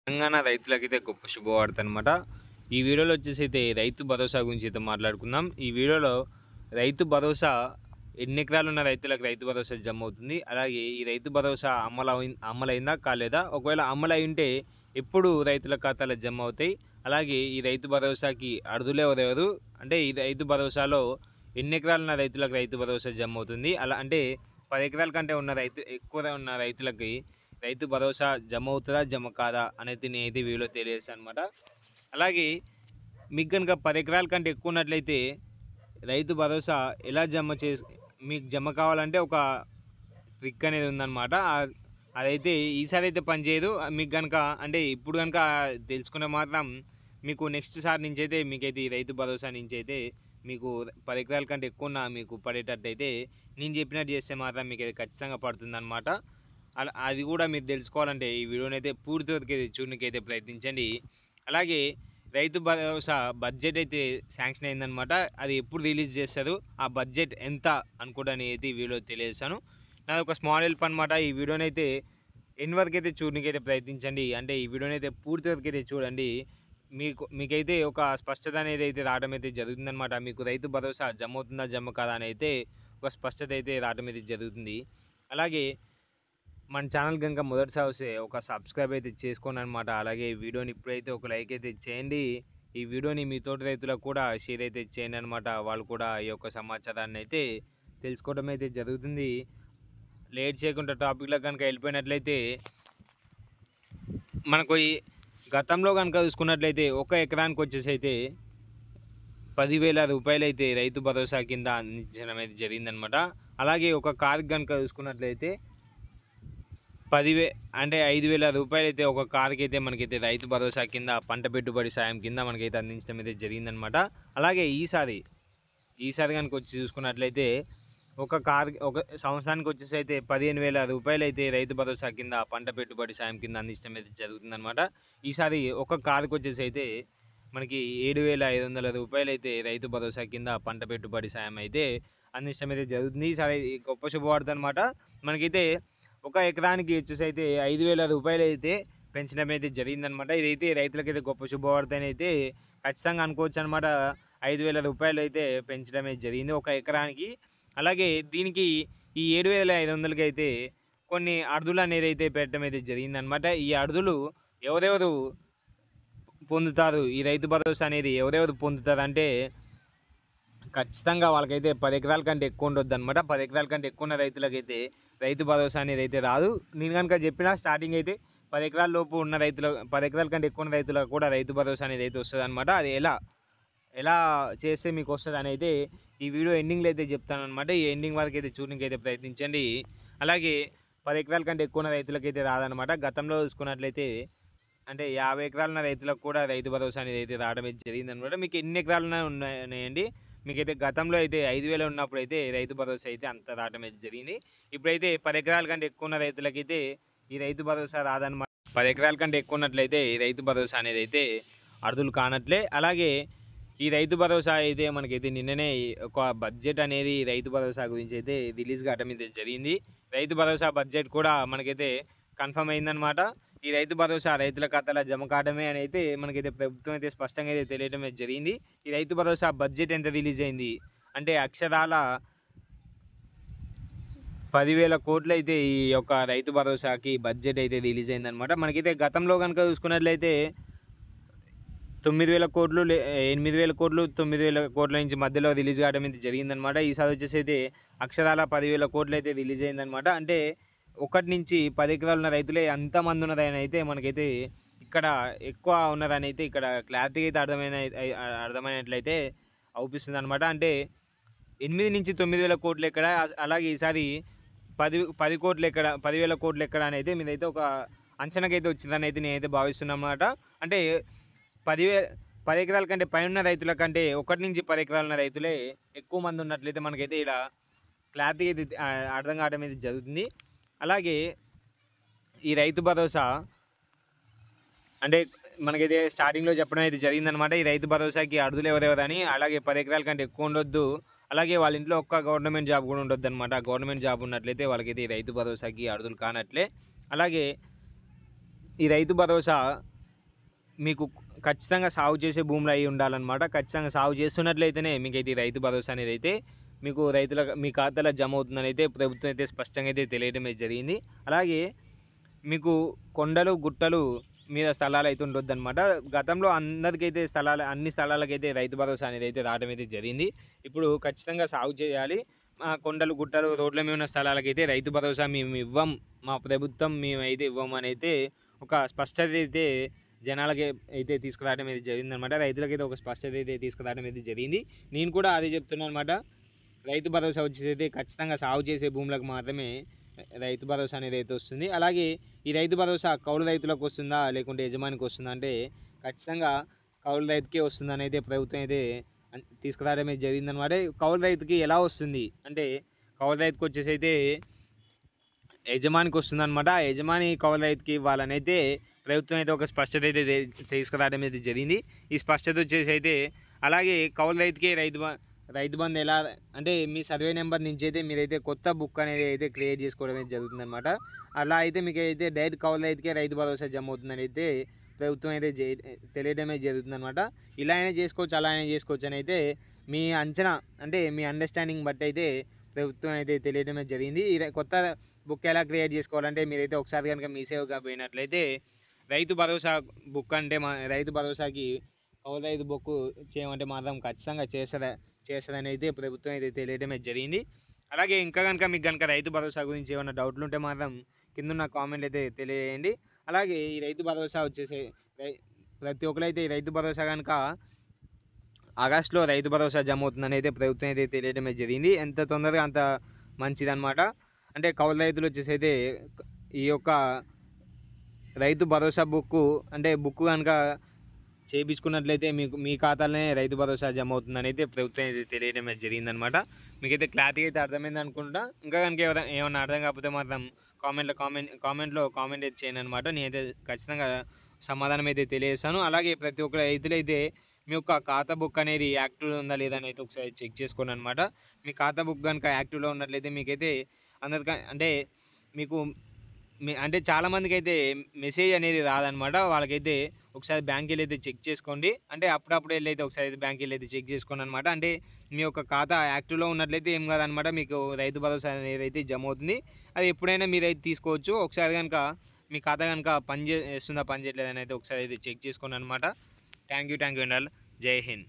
తెలంగాణ రైతులకైతే గొప్ప శుభవార్త అనమాట. ఈ వీడియోలో వచ్చేసి రైతు భరోసా గురించి అయితే మాట్లాడుకుందాం. ఈ వీడియోలో రైతు భరోసా ఎన్ని ఎకరాలు ఉన్న రైతులకు రైతు భరోసా జమ అవుతుంది. అలాగే ఈ రైతు భరోసా అమలైందా కాలేదా? ఒకవేళ అమలై ఉంటే ఎప్పుడు రైతుల ఖాతాలో జమ అవుతాయి? అలాగే ఈ రైతు భరోసాకి అర్హులు ఎవరెవరు? అంటే ఈ రైతు భరోసాలో ఎన్ని ఎకరాలు ఉన్న రైతులకు రైతు భరోసా జమ అవుతుంది? అలా అంటే 10 ఎకరాల కంటే ఎక్కువ ఉన్న రైతులకి రైతు భరోసా జమ అవుతుందా? జమ కాదా? అనేది నేనైతే వీడియోలో తెలియజేస్తాను అనమాట. అలాగే మీకు కనుక 10 ఎకరాల కంటే ఎక్కువ ఉన్నట్లయితే రైతు భరోసా ఎలా మీకు జమ కావాలంటే ఒక ట్రిక్ అనేది ఉందన్నమాట. అదైతే ఈసారి అయితే పనిచేయదు. మీకు కనుక అంటే ఇప్పుడు కనుక తెలుసుకుంటే మాత్రం మీకు నెక్స్ట్ సారి నుంచి అయితే మీకైతే ఈ రైతు భరోసా నుంచి అయితే మీకు 10 ఎకరాల కంటే ఎక్కువ మీకు పడేటట్టయితే నేను చెప్పినట్టు చేస్తే మాత్రం మీకు అయితే ఖచ్చితంగా పడుతుందన్నమాట. అది కూడా మీరు తెలుసుకోవాలంటే ఈ వీడియోని అయితే పూర్తి వరకు చూడడానికైతే ప్రయత్నించండి. అలాగే రైతు భరోసా బడ్జెట్ అయితే శాంక్షన్ అయిందనమాట. అది ఎప్పుడు రిలీజ్ చేస్తారు, ఆ బడ్జెట్ ఎంత అనుకోవడానికి అయితే ఈ వీడియో తెలియజేస్తాను. నాది ఒక స్మాల్ హెల్ప్ అనమాట. ఈ వీడియోని అయితే ఎన్ని వరకు అయితే చూడడానికైతే ప్రయత్నించండి. అంటే ఈ వీడియోని అయితే పూర్తి వరకు అయితే చూడండి. మీకైతే ఒక స్పష్టత అనేది అయితే రావడం అయితే జరుగుతుందనమాట. మీకు రైతు భరోసా జమ అవుతుందా జమ కాదా అని అయితే ఒక స్పష్టత అయితే రావడం అయితే జరుగుతుంది. అలాగే మన ఛానల్ కనుక మొదటిసారి వస్తే ఒక సబ్స్క్రైబ్ అయితే చేసుకోండి అనమాట. అలాగే ఈ వీడియోని ఇప్పుడైతే ఒక లైక్ అయితే చేయండి. ఈ వీడియోని మీ తోటి రైతులకు కూడా షేర్ అయితే చేయండి అనమాట. వాళ్ళు కూడా ఈ యొక్క సమాచారాన్ని అయితే తెలుసుకోవడం అయితే జరుగుతుంది. లేట్ చేయకుండా టాపిక్లో కనుక వెళ్ళిపోయినట్లయితే మనకు ఈ గతంలో కనుక చూసుకున్నట్లయితే ఒక ఎకరానికి వచ్చేసి అయితే 10,000 రూపాయలు అయితే రైతు భరోసా కింద అందించడం అయితే జరిగిందనమాట. అలాగే ఒక కారుకి కనుక చూసుకున్నట్లయితే 5,000 రూపాయలు అయితే ఒక కారుకి అయితే మనకైతే రైతు భరోసా కింద పంట పెట్టుబడి సాయం కింద మనకైతే అందించడం అయితే జరిగిందనమాట. అలాగే ఈసారి కనుక వచ్చి చూసుకున్నట్లయితే ఒక సంవత్సరానికి వచ్చేసి అయితే 15,000 రూపాయలు అయితే రైతు భరోసా కింద పంట పెట్టుబడి సాయం కింద అందించడం అయితే జరుగుతుందనమాట. ఈసారి ఒక కారుకి వచ్చేసి అయితే మనకి 7,500 రూపాయలు అయితే రైతు భరోసా కింద పంట పెట్టుబడి సాయం అయితే అందించడం అయితే జరుగుతుంది. ఈసారి గొప్ప శుభవార్త అనమాట. మనకైతే ఒక ఎకరానికి వచ్చేసి అయితే 5,000 రూపాయలు అయితే పెంచడం అయితే జరిగిందనమాట. ఇదైతే రైతులకైతే గొప్ప శుభవార్త అని అయితే ఖచ్చితంగా అనుకోవచ్చు అనమాట. 5,000 రూపాయలు అయితే పెంచడం అయితే జరిగింది ఒక ఎకరానికి. అలాగే దీనికి ఈ 7,500కి అయితే కొన్ని అర్హులు అనేది అయితే పెట్టడం అయితే జరిగిందనమాట. ఈ అర్హులు ఎవరెవరు పొందుతారు, ఈ రైతు భరోసా అనేది ఎవరెవరు పొందుతారంటే ఖచ్చితంగా వాళ్ళకైతే 10 ఎకరాల కంటే ఎక్కువ ఉండొద్దు అనమాట. 10 ఎకరాల కంటే ఎక్కువ ఉన్న రైతులకైతే రైతు భరోసా అనేది అయితే రాదు. నేను కనుక చెప్పిన స్టార్టింగ్ అయితే 10 ఎకరాల లోపు ఉన్న 10 ఎకరాల కంటే ఎక్కువ ఉన్న రైతులకు కూడా రైతు భరోసా అనేది అయితే వస్తుంది అనమాట. అది ఎలా చేస్తే మీకు వస్తుంది అని అయితే ఈ వీడియో ఎండింగ్లో అయితే చెప్తానమాట. ఈ ఎండింగ్ వరకు అయితే చూడడానికి అయితే ప్రయత్నించండి. అలాగే 10 ఎకరాల కంటే ఎక్కువ ఉన్న రైతులకైతే రాదనమాట. గతంలో చూసుకున్నట్లయితే అంటే 50 ఎకరాలున్న రైతులకు కూడా రైతు భరోసా అనేది అయితే రావడం అయితే జరిగిందనమాట. మీకు ఎన్ని ఎకరాలు ఉన్నాయండి, మీకైతే గతంలో అయితే 5,000 ఉన్నప్పుడు అయితే రైతు భరోసా అయితే అంత రావడం అయితే జరిగింది. ఇప్పుడైతే 10 ఎకరాల కంటే ఎక్కువ ఉన్న రైతులకైతే ఈ రైతు భరోసా రాదనమాట. 10 ఎకరాల కంటే ఎక్కువ ఉన్నట్లయితే ఈ రైతు భరోసా అనేది అయితే అర్హులు కానట్లే. అలాగే ఈ రైతు భరోసా అయితే మనకైతే నిన్ననే ఒక బడ్జెట్ అనేది రైతు భరోసా గురించి అయితే రిలీజ్ కావడం అయితే జరిగింది. రైతు భరోసా బడ్జెట్ కూడా మనకైతే కన్ఫర్మ్ అయిందనమాట. ఈ రైతు భరోసా రైతుల ఖాతాలో జమ కావడమే అని అయితే మనకైతే ప్రభుత్వం అయితే స్పష్టంగా అయితే తెలియడం అయితే జరిగింది. ఈ రైతు భరోసా బడ్జెట్ ఎంత రిలీజ్ అయింది అంటే అక్షరాల 10,000 కోట్లు అయితే ఈ యొక్క రైతు భరోసాకి బడ్జెట్ అయితే రిలీజ్ అయిందనమాట. మనకైతే గతంలో కనుక చూసుకున్నట్లయితే 9,000 కోట్లు 8,000 కోట్లు 9,000 కోట్ల నుంచి మధ్యలో రిలీజ్ కావడం అయితే జరిగిందనమాట. ఈసారి వచ్చేసి అయితే అక్షరాల 10,000 కోట్లు అయితే రిలీజ్ అయిందనమాట. అంటే 1 నుంచి 10 ఎకరాలు ఉన్న రైతులే అంతమంది ఉన్నదని అయితే మనకైతే ఇక్కడ ఎక్కువ ఉన్నదని అయితే ఇక్కడ క్లారిటీ అయితే అర్థమైనట్లయితే అవుపిస్తుంది అనమాట. అంటే 8 నుంచి 9,000 కోట్లు ఎక్కడ, అలాగే ఈసారి 10 కోట్లు ఎక్కడ, 10,000 కోట్లు ఎక్కడ అని అయితే మీదైతే ఒక అంచనాకైతే వచ్చిందని అయితే నేనైతే భావిస్తున్నాను అన్నమాట. అంటే 10 ఎకరాల కంటే పైన రైతుల కంటే 1 నుంచి 10 ఎకరాలు ఉన్న రైతులే ఎక్కువ మంది ఉన్నట్లయితే మనకైతే ఇలా క్లారిటీ అయితే అర్థం కావడం అయితే జరుగుతుంది. అలాగే ఈ రైతు భరోసా అంటే మనకైతే స్టార్టింగ్లో చెప్పడం అయితే జరిగిందనమాట. ఈ రైతు భరోసాకి అర్హులు ఎవరెవరని, అలాగే 10 ఎకరాల కంటే ఎక్కువ ఉండొద్దు, అలాగే వాళ్ళ ఇంట్లో ఒక్క గవర్నమెంట్ జాబ్ కూడా ఉండొద్దు అనమాట. గవర్నమెంట్ జాబ్ ఉన్నట్లయితే వాళ్ళకైతే ఈ రైతు భరోసాకి అర్హులు కానట్లే. అలాగే ఈ రైతు భరోసా మీకు ఖచ్చితంగా సాగు చేసే భూములు అయి ఉండాలన్నమాట. ఖచ్చితంగా సాగు చేస్తున్నట్లయితేనే మీకైతే ఈ రైతు భరోసా అనేది అయితే మీకు మీ ఖాతాలో జమ అవుతుందని అయితే ప్రభుత్వం అయితే స్పష్టంగా అయితే తెలియడమే జరిగింది. అలాగే మీకు కొండలు, గుట్టలు మీద స్థలాలు అయితే ఉండొద్దనమాట. గతంలో అందరికైతే అన్ని స్థలాలకైతే రైతు భరోసా అనేది అయితే రావడం అయితే జరిగింది. ఇప్పుడు ఖచ్చితంగా సాగు చేయాలి. కొండలు, గుట్టలు, రోడ్ల మీద ఉన్న స్థలాలకైతే రైతు భరోసా మేము ఇవ్వం, మా ప్రభుత్వం మేమైతే ఇవ్వము అని అయితే ఒక స్పష్టత అయితే జనాలకి అయితే తీసుకురావడం అయితే జరిగిందనమాట. రైతులకైతే ఒక స్పష్టత అయితే తీసుకురావడం అయితే జరిగింది. నేను కూడా అదే చెప్తున్నాను అనమాట. రైతు భరోసా వచ్చేసి అయితే ఖచ్చితంగా సాగు చేసే భూములకు మాత్రమే రైతు భరోసా అనేది అయితే వస్తుంది. అలాగే ఈ రైతు భరోసా కౌలు రైతులకు వస్తుందా లేకుంటే యజమానికి వస్తుందా అంటే ఖచ్చితంగా కౌలు రైతుకే వస్తుందని అయితే ప్రభుత్వం అయితే తీసుకురావడమే జరిగిందనమాట. కౌలు రైతుకి ఎలా వస్తుంది అంటే కౌలు రైతుకి వచ్చేసి అయితే యజమానికి వస్తుందన్నమాట. ఆ యజమాని కౌలు రైతుకి ఇవ్వాలని అయితే ప్రభుత్వం అయితే ఒక స్పష్టత అయితే తీసుకురావడం అయితే జరిగింది. ఈ స్పష్టత వచ్చేసి అయితే అలాగే కౌలు రైతుకే రైతు బంధు ఎలా అంటే మీ సర్వే నెంబర్ నుంచి అయితే మీరైతే కొత్త బుక్ అనేది అయితే క్రియేట్ చేసుకోవడం అయితే జరుగుతుందన్నమాట. అలా అయితే మీకు అయితే డైరెక్ట్ కౌలు రైతుకే రైతు భరోసా జమ అవుతుందని అయితే ప్రభుత్వం అయితే తెలియడమే జరుగుతుందన్నమాట. ఇలా అయినా చేసుకోవచ్చు, అలా అయినా చేసుకోవచ్చు అని అయితే మీ అంచనా అంటే మీ అండర్స్టాండింగ్ బట్టి అయితే ప్రభుత్వం అయితే తెలియడమే జరిగింది. కొత్త బుక్ ఎలా క్రియేట్ చేసుకోవాలంటే మీరైతే ఒకసారి కనుక మీ సేవగా పోయినట్లయితే రైతు భరోసా బుక్ అంటే రైతు భరోసాకి కౌలు రైతు బుక్ చేయమంటే మాత్రం ఖచ్చితంగా చేస్తుందని అయితే ప్రభుత్వం అయితే తెలియడమే జరిగింది. అలాగే ఇంకా కనుక మీకు కనుక రైతు భరోసా గురించి ఏమైనా డౌట్లు ఉంటే మాత్రం కింద ఉన్న కామెంట్ అయితే తెలియజేయండి. అలాగే ఈ రైతు భరోసా వచ్చేసి ప్రతి ఒక్కరైతే ఈ రైతు భరోసా కనుక ఆగస్టులో రైతు భరోసా జమ అవుతుందని అయితే ప్రభుత్వం అయితే తెలియడమే జరిగింది. ఎంత తొందరగా అంత మంచిదన్నమాట. అంటే కౌలు రైతులు వచ్చేసి అయితే ఈ యొక్క రైతు భరోసా బుక్ కనుక చేయించుకున్నట్లయితే మీ ఖాతాలోనే రైతు భరోసా జమ అవుతుందని అయితే ప్రభుత్వం అయితే తెలియడమే జరిగిందనమాట. మీకైతే క్లారిటీ అయితే అర్థమైంది అనుకుంటా. ఇంకా కనుక ఏమైనా అర్థం కాకపోతే మాత్రం కామెంట్లో కామెంట్ అయితే చేయండి అనమాట. నేనైతే ఖచ్చితంగా సమాధానం అయితే తెలియజేస్తాను. అలాగే ప్రతి ఒక్క రైతులైతే మీ యొక్క ఖాతా బుక్ అనేది యాక్టివ్లో ఉందా లేదా అని అయితే ఒకసారి చెక్ చేసుకోండి అనమాట. మీ ఖాతా బుక్ కనుక యాక్టివ్లో ఉన్నట్లయితే మీకైతే అంటే మీకు అంటే చాలామందికి అయితే మెసేజ్ అనేది రాదనమాట. వాళ్ళకైతే ఒకసారి బ్యాంక్కి వెళ్ళి అయితే చెక్ చేసుకోండి. అంటే అప్పుడప్పుడు వెళ్ళి అయితే ఒకసారి బ్యాంక్కి వెళ్ళి అయితే చెక్ చేసుకోండి అనమాట. అంటే మీ యొక్క ఖాతా యాక్టివ్లో ఉన్నట్లయితే ఏం కాదనమాట, మీకు రైతు భరోసా అనేది అయితే జమ అవుతుంది. అది ఎప్పుడైనా మీరైతే తీసుకోవచ్చు. ఒకసారి కనుక మీ ఖాతా కనుక పని చేయట్లేదని అయితే ఒకసారి అయితే చెక్ చేసుకోండి అనమాట. Thank you and all. జై హింద్.